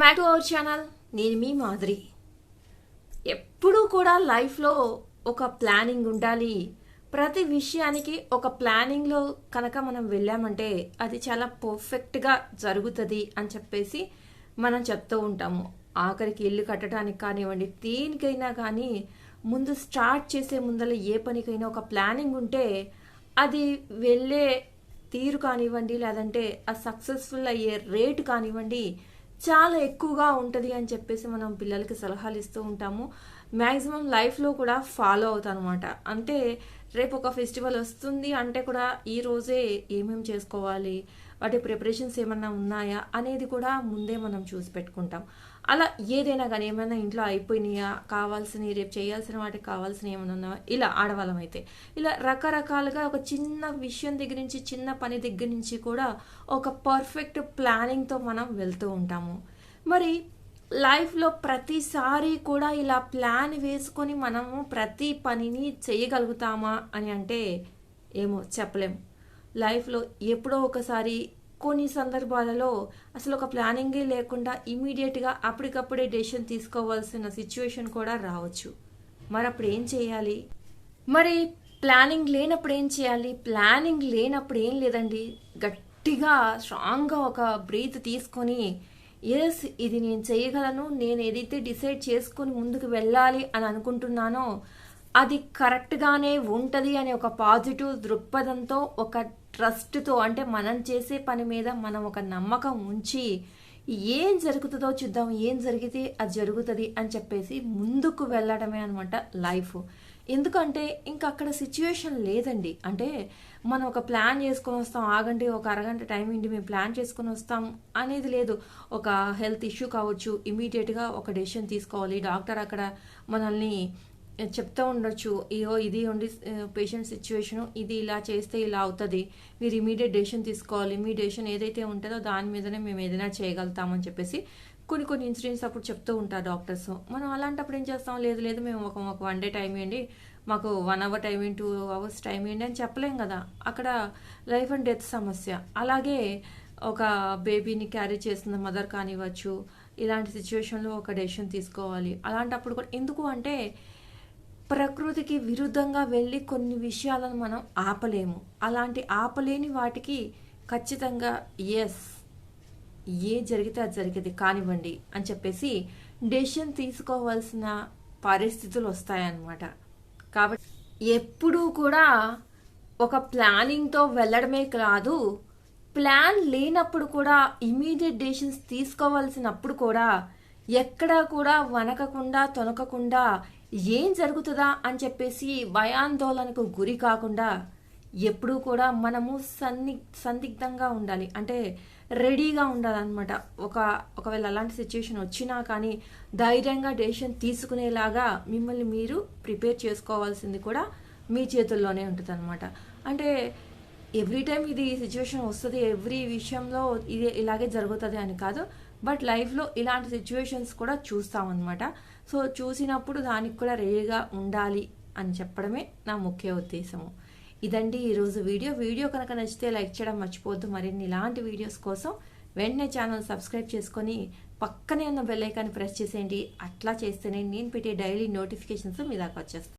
Back to our channel. నేను మీ మాధురి. ఎప్పుడూ కూడా లైఫ్లో ఒక ప్లానింగ్ ఉండాలి. ప్రతి విషయానికి ఒక ప్లానింగ్లో కనుక మనం వెళ్ళామంటే అది చాలా పర్ఫెక్ట్గా జరుగుతుంది అని చెప్పేసి మనం చెప్తూ ఉంటాము. ఆఖరికి ఇల్లు కట్టడానికి కానివ్వండి, దేనికైనా కానీ ముందు స్టార్ట్ చేసే ముందర ఏ పనికైనా ఒక ప్లానింగ్ ఉంటే అది వెళ్ళే తీరు కానివ్వండి, లేదంటే ఆ సక్సెస్ఫుల్ అయ్యే రేటు కానివ్వండి చాలా ఎక్కువగా ఉంటుంది అని చెప్పేసి మనం పిల్లలకి సలహాలు ఇస్తూ ఉంటాము. మ్యాక్సిమం లైఫ్లో కూడా ఫాలో అవుతాం అనమాట. అంటే రేపు ఒక ఫెస్టివల్ వస్తుంది అంటే కూడా ఈ రోజే ఏమేమి చేసుకోవాలి, వాటి ప్రిపరేషన్స్ ఏమన్నా ఉన్నాయా అనేది కూడా ముందే మనం చూసి పెట్టుకుంటాం. అలా ఏదైనా కానీ ఏమైనా ఇంట్లో అయిపోయినాయా, కావాల్సినవి రేపు చేయాల్సిన వాటికి కావాల్సినవి ఏమైనా ఉన్నాయా, ఇలా ఆడవాళ్ళం అయితే ఇలా రకరకాలుగా ఒక చిన్న విషయం దగ్గర నుంచి, చిన్న పని దగ్గర నుంచి కూడా ఒక పర్ఫెక్ట్ ప్లానింగ్తో మనం వెళ్తూ ఉంటాము. మరి లైఫ్లో ప్రతిసారి కూడా ఇలా ప్లాన్ వేసుకొని మనము ప్రతి పనిని చేయగలుగుతామా అని అంటే ఏమో చెప్పలేము. లైఫ్లో ఎప్పుడో ఒకసారి కొన్ని సందర్భాలలో అసలు ఒక ప్లానింగే లేకుండా ఇమీడియట్గా అప్పటికప్పుడే డెసిషన్ తీసుకోవాల్సిన సిచ్యువేషన్ కూడా రావచ్చు. మరి అప్పుడు ఏం చేయాలి? మరి ప్లానింగ్ లేనప్పుడు ఏం చేయాలి? ప్లానింగ్ లేనప్పుడు ఏం లేదండి, గట్టిగా స్ట్రాంగ్గా ఒక బ్రీత్ తీసుకొని ఎస్ ఇది నేను చేయగలను, నేను ఏదైతే డిసైడ్ చేసుకొని ముందుకు వెళ్ళాలి అని అనుకుంటున్నానో అది కరెక్ట్గానే ఉంటుంది అనే ఒక పాజిటివ్ దృక్పథంతో, ఒక ట్రస్ట్తో, అంటే మనం చేసే పని మీద మనం ఒక నమ్మకం ఉంచి ఏం జరుగుతుందో చూద్దాం, ఏం జరిగితే అది జరుగుతుంది అని చెప్పేసి ముందుకు వెళ్ళడమే అనమాట లైఫ్. ఎందుకంటే ఇంకా అక్కడ సిచ్యువేషన్ లేదండి. అంటే మనం ఒక ప్లాన్ చేసుకొని వస్తాం, ఆగండి ఒక అరగంట టైం ఏంటి మేము ప్లాన్ చేసుకొని వస్తాం అనేది లేదు. ఒక హెల్త్ ఇష్యూ కావచ్చు, ఇమీడియట్గా ఒక డెసిషన్ తీసుకోవాలి. డాక్టర్ అక్కడ మనల్ని చెప్తూ ఉండొచ్చు, ఇయో ఇది ఉండి పేషెంట్ సిచ్యువేషను, ఇది ఇలా చేస్తే ఇలా అవుతుంది, మీరు ఇమీడియట్ డెసిషన్ తీసుకోవాలి, మీ డెసిషన్ ఏదైతే ఉంటుందో దాని మీదనే మేము ఏదైనా చేయగలుగుతామని చెప్పేసి కొన్ని ఇన్సిడెంట్స్ అప్పుడు చెప్తూ ఉంటారు డాక్టర్స్. మనం అలాంటప్పుడు ఏం చేస్తాం, లేదు మేము ఒక 1 డే టైం ఇవ్వండి, మాకు 1 అవర్ టైం ఇవ్వండి, 2 అవర్స్ టైం ఇవ్వండి అని చెప్పలేం కదా. అక్కడ లైఫ్ అండ్ డెత్ సమస్య. అలాగే ఒక బేబీని క్యారీ చేస్తున్న మదర్ కానివ్వచ్చు, ఇలాంటి సిచ్యువేషన్లో ఒక డెసిషన్ తీసుకోవాలి. అలాంటప్పుడు కూడా ఎందుకు అంటే ప్రకృతికి విరుద్ధంగా వెళ్ళి కొన్ని విషయాలను మనం ఆపలేము. అలాంటి ఆపలేని వాటికి ఖచ్చితంగా ఎస్ ఏ జరిగితే అది జరిగేది కానివ్వండి అని చెప్పేసి డెసిషన్ తీసుకోవాల్సిన పరిస్థితులు వస్తాయన్నమాట. కాబట్టి ఎప్పుడూ కూడా ఒక ప్లానింగ్తో వెళ్ళడమే కాదు, ప్లాన్ లేనప్పుడు కూడా ఇమీడియట్ డెసిషన్స్ తీసుకోవాల్సినప్పుడు కూడా ఎక్కడా కూడా వనకకుండా తొనకకుండా ఏం జరుగుతుందా అని చెప్పేసి భయాందోళనకు గురి కాకుండా ఎప్పుడూ కూడా మనము సందిగ్ధంగా ఉండాలి, అంటే రెడీగా ఉండాలన్నమాట. ఒకవేళ అలాంటి సిచ్యువేషన్ వచ్చినా కానీ ధైర్యంగా డెసిషన్ తీసుకునేలాగా మిమ్మల్ని మీరు ప్రిపేర్ చేసుకోవాల్సింది కూడా మీ చేతుల్లోనే ఉంటుంది అనమాట. అంటే ఎవ్రీ టైం ఇది సిచ్యువేషన్ వస్తుంది, ఎవ్రీ విషయంలో ఇది ఇలాగే జరుగుతుంది అని కాదు, బట్ లైఫ్లో ఇలాంటి సిచ్యువేషన్స్ కూడా చూస్తామన్నమాట. సో చూసినప్పుడు దానికి కూడా రెడీగా ఉండాలి అని చెప్పడమే నా ముఖ్య ఉద్దేశము. ఇదండి ఈరోజు వీడియో కనుక నచ్చితే లైక్ చేయడం మర్చిపోవద్దు. మరిన్ని ఇలాంటి వీడియోస్ కోసం వెంటనే ఛానల్ సబ్స్క్రైబ్ చేసుకొని పక్కనే ఉన్న బెల్ ఐకాన్ని ప్రెస్ చేసేయండి. అట్లా చేస్తేనే నేను పెట్టే డైలీ నోటిఫికేషన్స్ మీ దాకా వచ్చేస్తాయి.